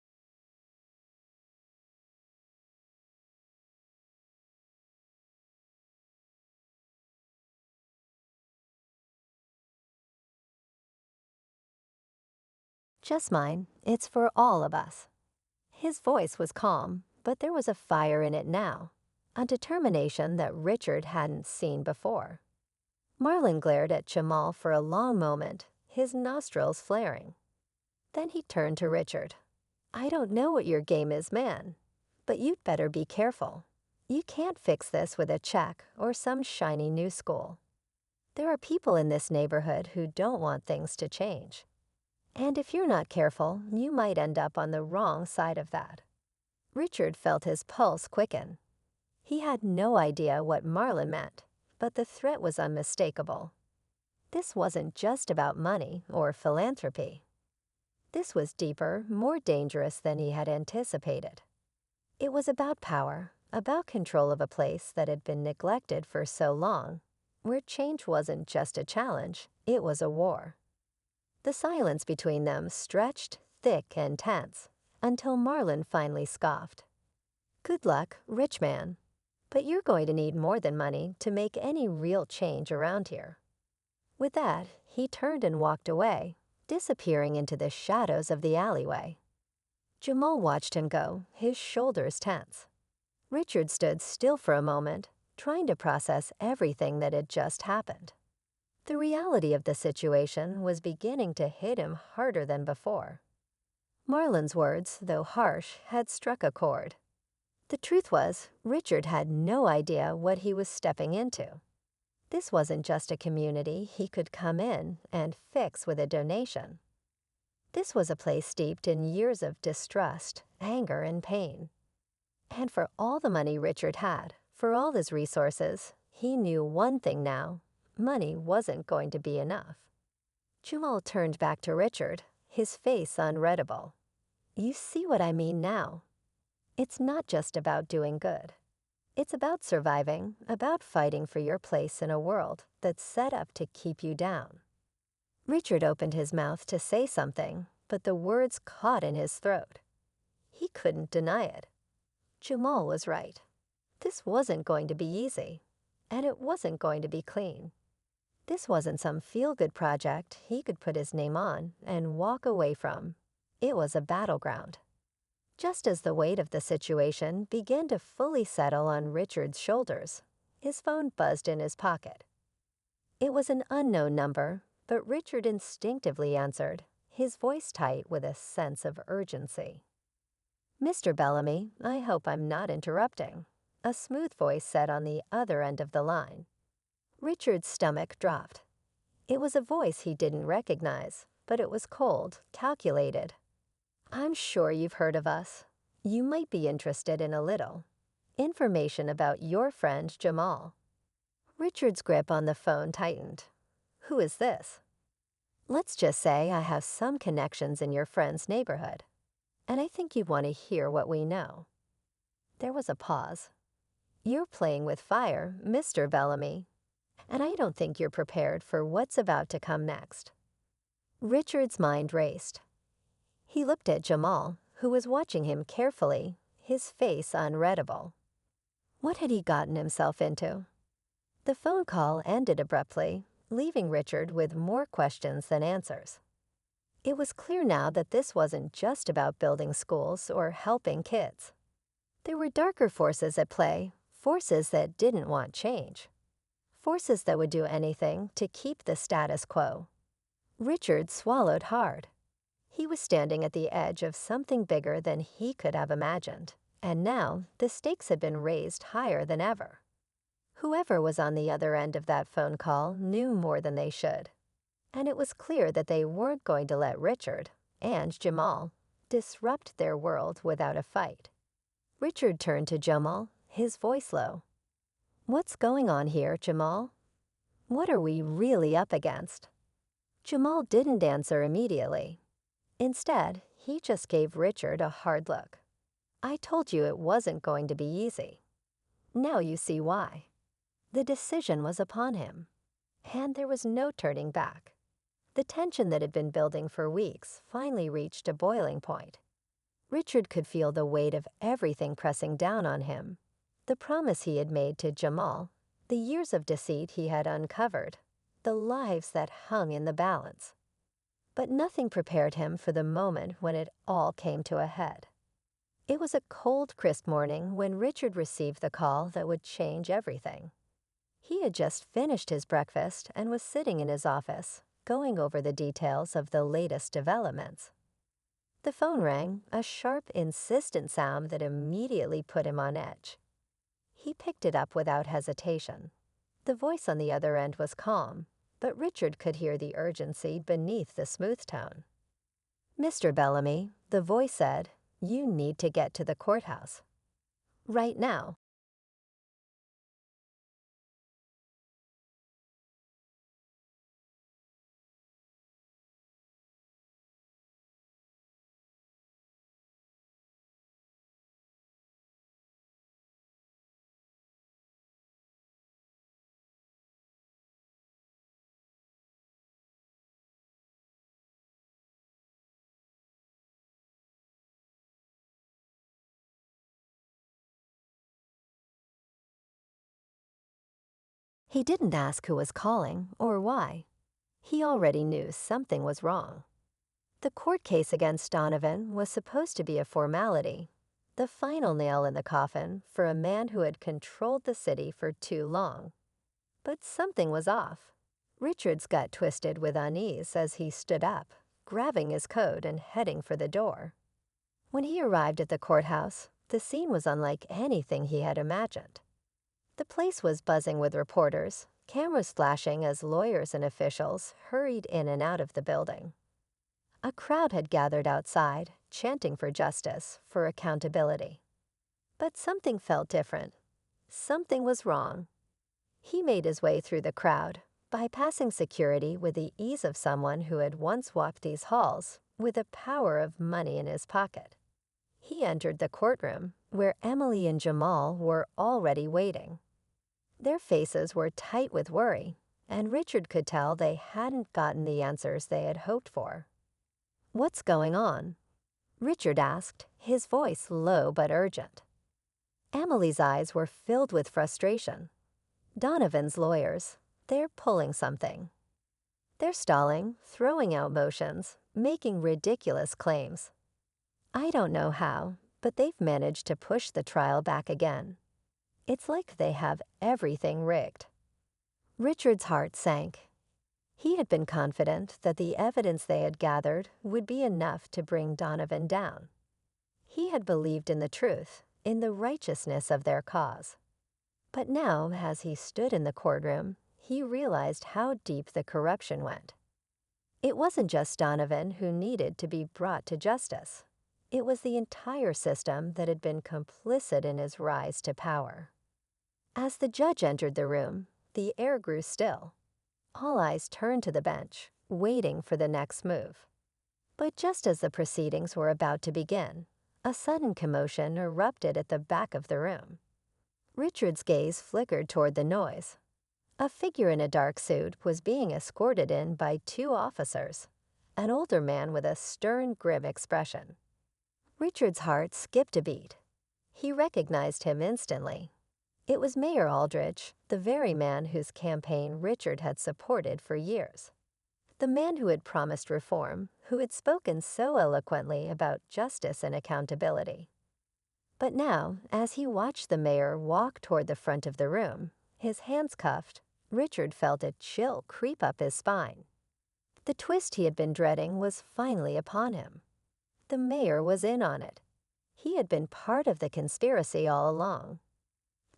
A: Just mine. It's for all of us. His voice was calm, but there was a fire in it now, a determination that Richard hadn't seen before. Marlon glared at Jamal for a long moment, his nostrils flaring. Then he turned to Richard. I don't know what your game is, man, but you'd better be careful. You can't fix this with a check or some shiny new school. There are people in this neighborhood who don't want things to change. And if you're not careful, you might end up on the wrong side of that. Richard felt his pulse quicken. He had no idea what Marlon meant, but the threat was unmistakable. This wasn't just about money or philanthropy. This was deeper, more dangerous than he had anticipated. It was about power, about control of a place that had been neglected for so long, where change wasn't just a challenge, it was a war. The silence between them stretched, thick and tense, until Marlon finally scoffed. Good luck, rich man. But you're going to need more than money to make any real change around here. With that, he turned and walked away, disappearing into the shadows of the alleyway. Jamal watched him go, his shoulders tense. Richard stood still for a moment, trying to process everything that had just happened. The reality of the situation was beginning to hit him harder than before. Marlon's words, though harsh, had struck a chord. The truth was, Richard had no idea what he was stepping into. This wasn't just a community he could come in and fix with a donation. This was a place steeped in years of distrust, anger, and pain. And for all the money Richard had, for all his resources, he knew one thing now: money wasn't going to be enough. Jamal turned back to Richard, his face unreadable. You see what I mean now? It's not just about doing good. It's about surviving, about fighting for your place in a world that's set up to keep you down. Richard opened his mouth to say something, but the words caught in his throat. He couldn't deny it. Jamal was right. This wasn't going to be easy, and it wasn't going to be clean. This wasn't some feel-good project he could put his name on and walk away from. It was a battleground. Just as the weight of the situation began to fully settle on Richard's shoulders, his phone buzzed in his pocket. It was an unknown number, but Richard instinctively answered, his voice tight with a sense of urgency. Mr. Bellamy, I hope I'm not interrupting, a smooth voice said on the other end of the line. Richard's stomach dropped. It was a voice he didn't recognize, but it was cold, calculated. I'm sure you've heard of us. You might be interested in a little information about your friend Jamal. Richard's grip on the phone tightened. Who is this? Let's just say I have some connections in your friend's neighborhood, and I think you want to hear what we know. There was a pause. You're playing with fire, Mr. Bellamy, and I don't think you're prepared for what's about to come next. Richard's mind raced. He looked at Jamal, who was watching him carefully, his face unreadable. What had he gotten himself into? The phone call ended abruptly, leaving Richard with more questions than answers. It was clear now that this wasn't just about building schools or helping kids. There were darker forces at play, forces that didn't want change. forces that would do anything to keep the status quo. Richard swallowed hard. He was standing at the edge of something bigger than he could have imagined, and now the stakes had been raised higher than ever. Whoever was on the other end of that phone call knew more than they should, and it was clear that they weren't going to let Richard and Jamal disrupt their world without a fight. Richard turned to Jamal, his voice low. "What's going on here, Jamal? What are we really up against?" Jamal didn't answer immediately. Instead, he just gave Richard a hard look. "I told you it wasn't going to be easy. Now you see why." The decision was upon him, and there was no turning back. The tension that had been building for weeks finally reached a boiling point. Richard could feel the weight of everything pressing down on him. The promise he had made to Jamal, the years of deceit he had uncovered, the lives that hung in the balance. But nothing prepared him for the moment when it all came to a head. It was a cold, crisp morning when Richard received the call that would change everything. He had just finished his breakfast and was sitting in his office, going over the details of the latest developments. The phone rang, a sharp, insistent sound that immediately put him on edge. He picked it up without hesitation. The voice on the other end was calm, but Richard could hear the urgency beneath the smooth tone. "Mr. Bellamy," the voice said, "you need to get to the courthouse. Right now." He didn't ask who was calling or why. He already knew something was wrong. The court case against Donovan was supposed to be a formality, the final nail in the coffin for a man who had controlled the city for too long. But something was off. Richard's gut twisted with unease as he stood up, grabbing his coat and heading for the door. When he arrived at the courthouse, the scene was unlike anything he had imagined. The place was buzzing with reporters, cameras flashing as lawyers and officials hurried in and out of the building. A crowd had gathered outside, chanting for justice, for accountability. But something felt different. Something was wrong. He made his way through the crowd, bypassing security with the ease of someone who had once walked these halls with the power of money in his pocket. He entered the courtroom, where Emily and Jamal were already waiting. Their faces were tight with worry, and Richard could tell they hadn't gotten the answers they had hoped for. "What's going on?" Richard asked, his voice low but urgent. Emily's eyes were filled with frustration. "Donovan's lawyers, they're pulling something. They're stalling, throwing out motions, making ridiculous claims. I don't know how, but they've managed to push the trial back again. It's like they have everything rigged." Richard's heart sank. He had been confident that the evidence they had gathered would be enough to bring Donovan down. He had believed in the truth, in the righteousness of their cause. But now, as he stood in the courtroom, he realized how deep the corruption went. It wasn't just Donovan who needed to be brought to justice. It was the entire system that had been complicit in his rise to power. As the judge entered the room, the air grew still. All eyes turned to the bench, waiting for the next move. But just as the proceedings were about to begin, a sudden commotion erupted at the back of the room. Richard's gaze flickered toward the noise. A figure in a dark suit was being escorted in by two officers, an older man with a stern, grim expression. Richard's heart skipped a beat. He recognized him instantly. It was Mayor Aldrich, the very man whose campaign Richard had supported for years. The man who had promised reform, who had spoken so eloquently about justice and accountability. But now, as he watched the mayor walk toward the front of the room, his hands cuffed, Richard felt a chill creep up his spine. The twist he had been dreading was finally upon him. The mayor was in on it. He had been part of the conspiracy all along.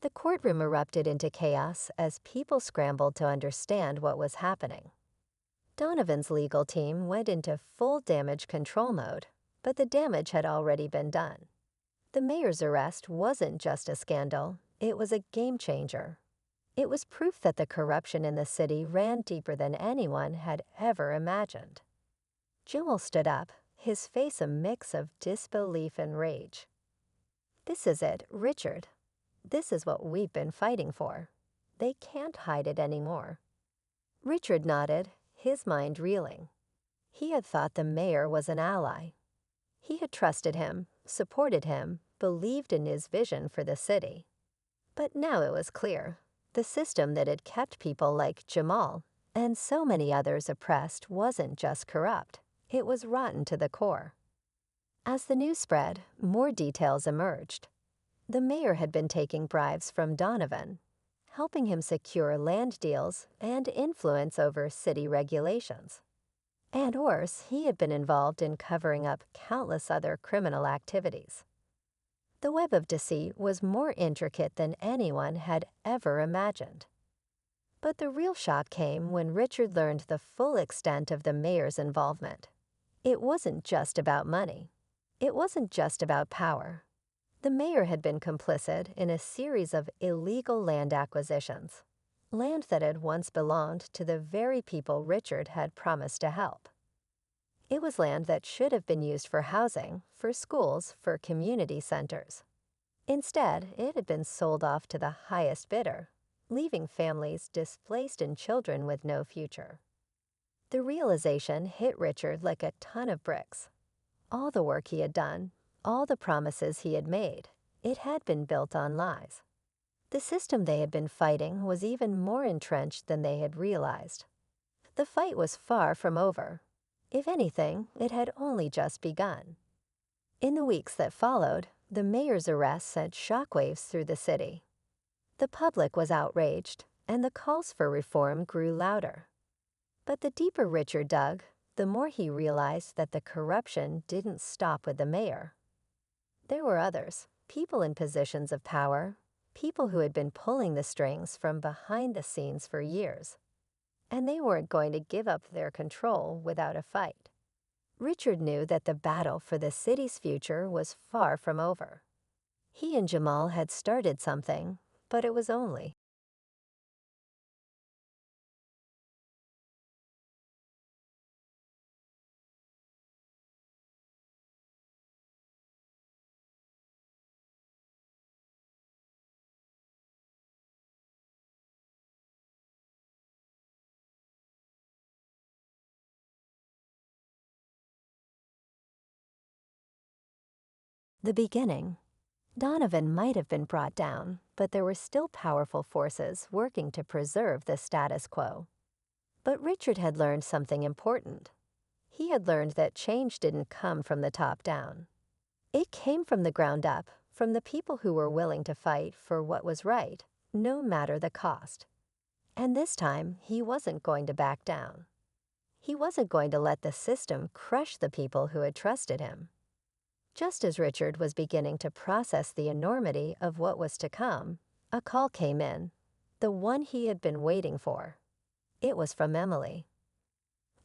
A: The courtroom erupted into chaos as people scrambled to understand what was happening. Donovan's legal team went into full damage control mode, but the damage had already been done. The mayor's arrest wasn't just a scandal, it was a game changer. It was proof that the corruption in the city ran deeper than anyone had ever imagined. Jewel stood up, his face a mix of disbelief and rage. "This is it, Richard. This is what we've been fighting for. They can't hide it anymore." Richard nodded, his mind reeling. He had thought the mayor was an ally. He had trusted him, supported him, believed in his vision for the city. But now it was clear. The system that had kept people like Jamal and so many others oppressed wasn't just corrupt, it was rotten to the core. As the news spread, more details emerged. The mayor had been taking bribes from Donovan, helping him secure land deals and influence over city regulations. And worse, he had been involved in covering up countless other criminal activities. The web of deceit was more intricate than anyone had ever imagined. But the real shock came when Richard learned the full extent of the mayor's involvement. It wasn't just about money. It wasn't just about power. The mayor had been complicit in a series of illegal land acquisitions, land that had once belonged to the very people Richard had promised to help. It was land that should have been used for housing, for schools, for community centers. Instead, it had been sold off to the highest bidder, leaving families displaced and children with no future. The realization hit Richard like a ton of bricks. All the work he had done, all the promises he had made, it had been built on lies. The system they had been fighting was even more entrenched than they had realized. The fight was far from over. If anything, it had only just begun. In the weeks that followed, the mayor's arrest sent shockwaves through the city. The public was outraged, and the calls for reform grew louder. But the deeper Richard dug, the more he realized that the corruption didn't stop with the mayor. There were others, people in positions of power, people who had been pulling the strings from behind the scenes for years. And they weren't going to give up their control without a fight. Richard knew that the battle for the city's future was far from over. He and Jamal had started something, but it was only. The beginning. Donovan might have been brought down, but there were still powerful forces working to preserve the status quo. But Richard had learned something important. He had learned that change didn't come from the top down. It came from the ground up, from the people who were willing to fight for what was right, no matter the cost. And this time, he wasn't going to back down. He wasn't going to let the system crush the people who had trusted him. Just as Richard was beginning to process the enormity of what was to come, a call came in, the one he had been waiting for. It was from Emily.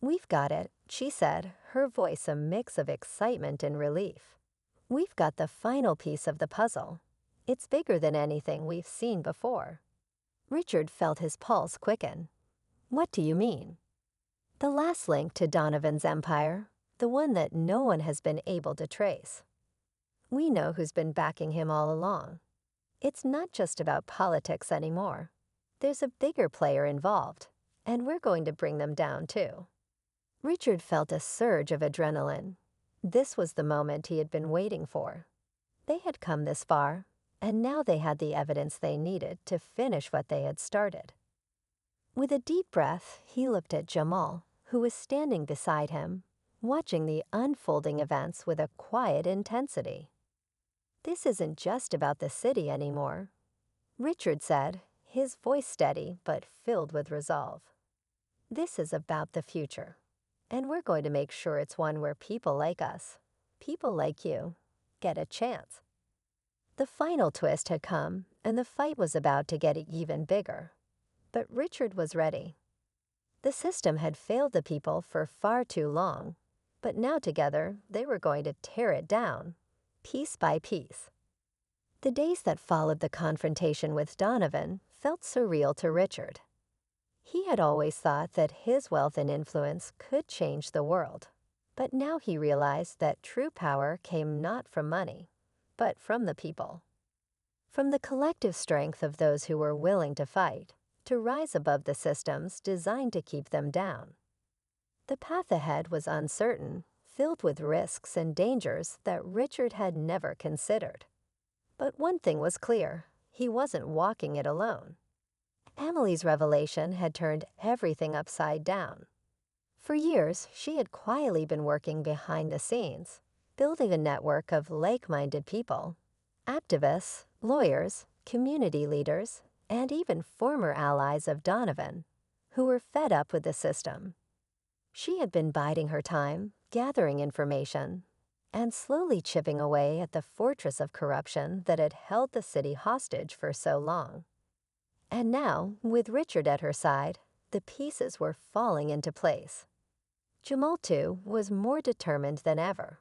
A: "We've got it," she said, her voice a mix of excitement and relief. "We've got the final piece of the puzzle. It's bigger than anything we've seen before." Richard felt his pulse quicken. "What do you mean?" "The last link to Donovan's empire, the one that no one has been able to trace. We know who's been backing him all along. It's not just about politics anymore. There's a bigger player involved, and we're going to bring them down too." Richard felt a surge of adrenaline. This was the moment he had been waiting for. They had come this far, and now they had the evidence they needed to finish what they had started. With a deep breath, he looked at Jamal, who was standing beside him, watching the unfolding events with a quiet intensity. "This isn't just about the city anymore," Richard said, his voice steady but filled with resolve. "This is about the future, and we're going to make sure it's one where people like us, people like you, get a chance." The final twist had come, and the fight was about to get even bigger. But Richard was ready. The system had failed the people for far too long, but now together they were going to tear it down, piece by piece. The days that followed the confrontation with Donovan felt surreal to Richard. He had always thought that his wealth and influence could change the world, but now he realized that true power came not from money, but from the people. From the collective strength of those who were willing to fight, to rise above the systems designed to keep them down. The path ahead was uncertain, filled with risks and dangers that Richard had never considered. But one thing was clear: he wasn't walking it alone. Emily's revelation had turned everything upside down. For years, she had quietly been working behind the scenes, building a network of like-minded people, activists, lawyers, community leaders, and even former allies of Donovan, who were fed up with the system. She had been biding her time, gathering information, and slowly chipping away at the fortress of corruption that had held the city hostage for so long. And now, with Richard at her side, the pieces were falling into place. Jamal, too, was more determined than ever.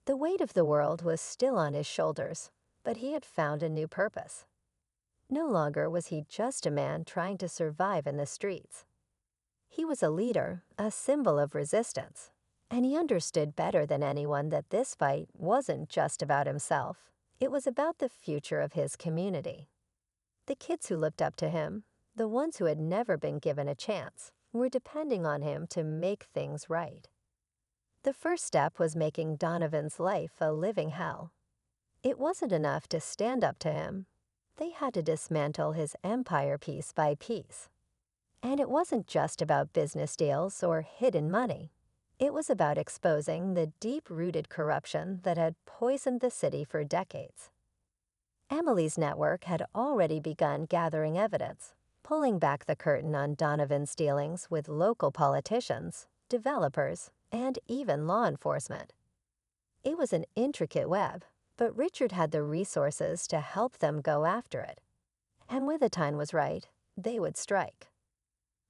A: The weight of the world was still on his shoulders, but he had found a new purpose. No longer was he just a man trying to survive in the streets. He was a leader, a symbol of resistance, and he understood better than anyone that this fight wasn't just about himself. It was about the future of his community. The kids who looked up to him, the ones who had never been given a chance, were depending on him to make things right. The first step was making Donovan's life a living hell. It wasn't enough to stand up to him. They had to dismantle his empire piece by piece. And it wasn't just about business deals or hidden money. It was about exposing the deep-rooted corruption that had poisoned the city for decades. Emily's network had already begun gathering evidence, pulling back the curtain on Donovan's dealings with local politicians, developers, and even law enforcement. It was an intricate web, but Richard had the resources to help them go after it. And when the time was right, they would strike.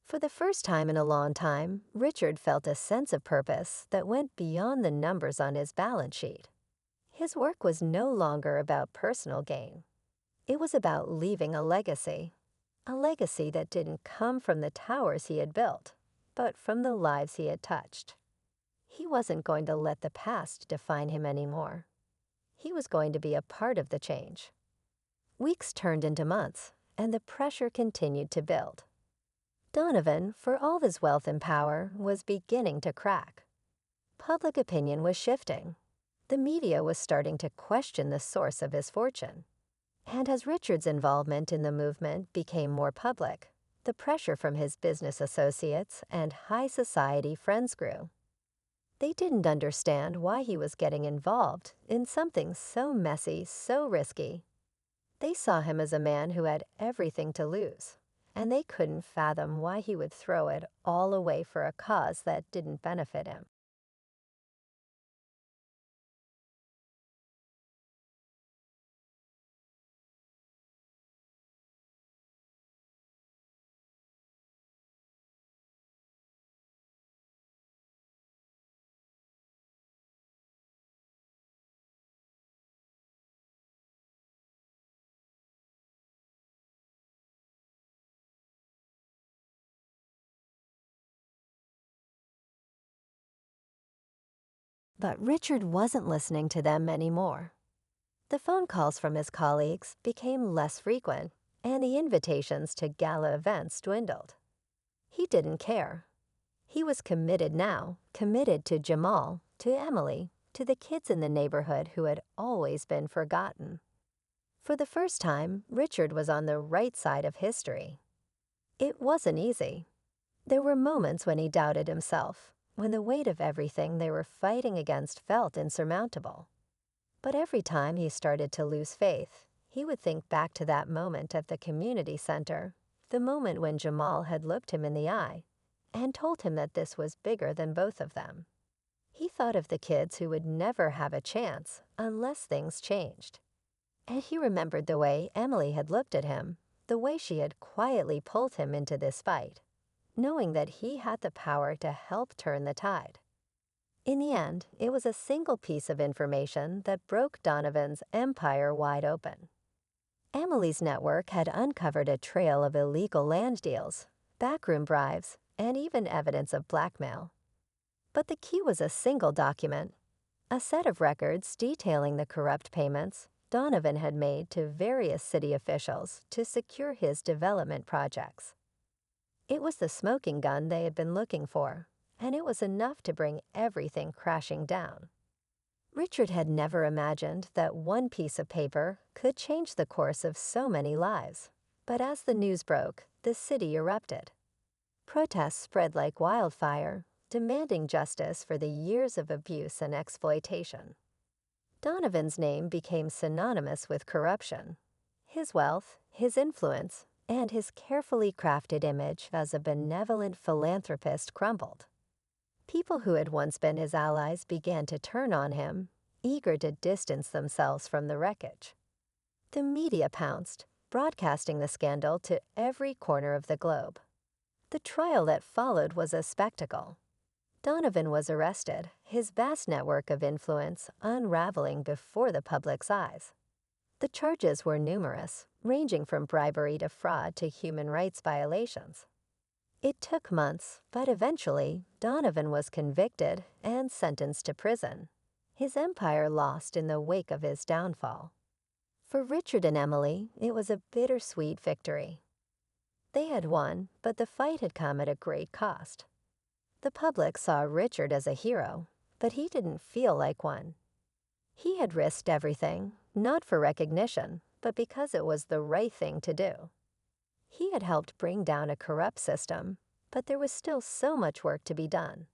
A: For the first time in a long time, Richard felt a sense of purpose that went beyond the numbers on his balance sheet. His work was no longer about personal gain. It was about leaving a legacy that didn't come from the towers he had built, but from the lives he had touched. He wasn't going to let the past define him anymore. He was going to be a part of the change. Weeks turned into months, and the pressure continued to build. Donovan, for all his wealth and power, was beginning to crack. Public opinion was shifting. The media was starting to question the source of his fortune. And as Richard's involvement in the movement became more public, the pressure from his business associates and high society friends grew. They didn't understand why he was getting involved in something so messy, so risky. They saw him as a man who had everything to lose, and they couldn't fathom why he would throw it all away for a cause that didn't benefit him. But Richard wasn't listening to them anymore. The phone calls from his colleagues became less frequent, and the invitations to gala events dwindled. He didn't care. He was committed now, committed to Jamal, to Emily, to the kids in the neighborhood who had always been forgotten. For the first time, Richard was on the right side of history. It wasn't easy. There were moments when he doubted himself, when the weight of everything they were fighting against felt insurmountable. But every time he started to lose faith, he would think back to that moment at the community center, the moment when Jamal had looked him in the eye and told him that this was bigger than both of them. He thought of the kids who would never have a chance unless things changed. And he remembered the way Emily had looked at him, the way she had quietly pulled him into this fight, knowing that he had the power to help turn the tide. In the end, it was a single piece of information that broke Donovan's empire wide open. Emily's network had uncovered a trail of illegal land deals, backroom bribes, and even evidence of blackmail. But the key was a single document, a set of records detailing the corrupt payments Donovan had made to various city officials to secure his development projects. It was the smoking gun they had been looking for, and it was enough to bring everything crashing down. Richard had never imagined that one piece of paper could change the course of so many lives. But as the news broke, the city erupted. Protests spread like wildfire, demanding justice for the years of abuse and exploitation. Donovan's name became synonymous with corruption. His wealth, his influence, and his carefully crafted image as a benevolent philanthropist crumbled. People who had once been his allies began to turn on him, eager to distance themselves from the wreckage. The media pounced, broadcasting the scandal to every corner of the globe. The trial that followed was a spectacle. Donovan was arrested, his vast network of influence unraveling before the public's eyes. The charges were numerous, ranging from bribery to fraud to human rights violations. It took months, but eventually, Donovan was convicted and sentenced to prison, his empire lost in the wake of his downfall. For Richard and Emily, it was a bittersweet victory. They had won, but the fight had come at a great cost. The public saw Richard as a hero, but he didn't feel like one. He had risked everything, not for recognition, but because it was the right thing to do. He had helped bring down a corrupt system, but there was still so much work to be done.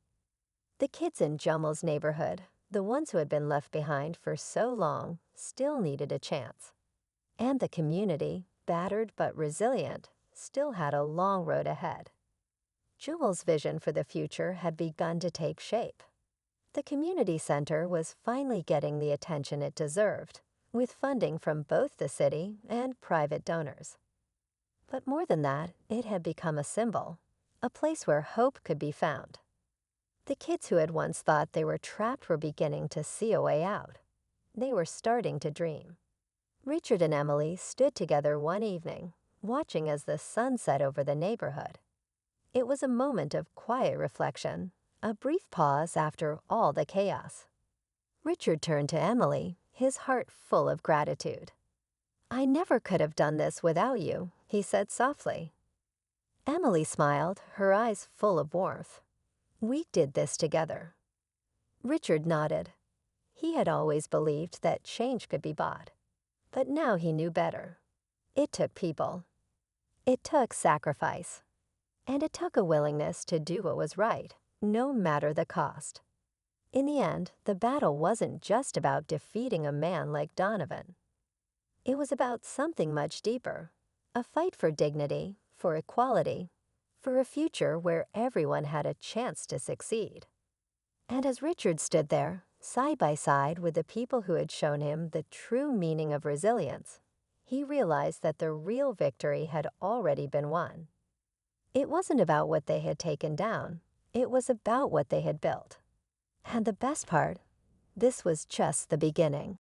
A: The kids in Jamal's neighborhood, the ones who had been left behind for so long, still needed a chance. And the community, battered but resilient, still had a long road ahead. Jamal's vision for the future had begun to take shape. The community center was finally getting the attention it deserved, with funding from both the city and private donors. But more than that, it had become a symbol, a place where hope could be found. The kids who had once thought they were trapped were beginning to see a way out. They were starting to dream. Richard and Emily stood together one evening, watching as the sun set over the neighborhood. It was a moment of quiet reflection, a brief pause after all the chaos. Richard turned to Emily, his heart full of gratitude. "I never could have done this without you," he said softly. Emily smiled, her eyes full of warmth. "We did this together." Richard nodded. He had always believed that change could be bought, but now he knew better. It took people. It took sacrifice. And it took a willingness to do what was right, no matter the cost. In the end, the battle wasn't just about defeating a man like Donovan. It was about something much deeper, a fight for dignity, for equality, for a future where everyone had a chance to succeed. And as Richard stood there, side by side with the people who had shown him the true meaning of resilience, he realized that the real victory had already been won. It wasn't about what they had taken down, it was about what they had built. And the best part, this was just the beginning.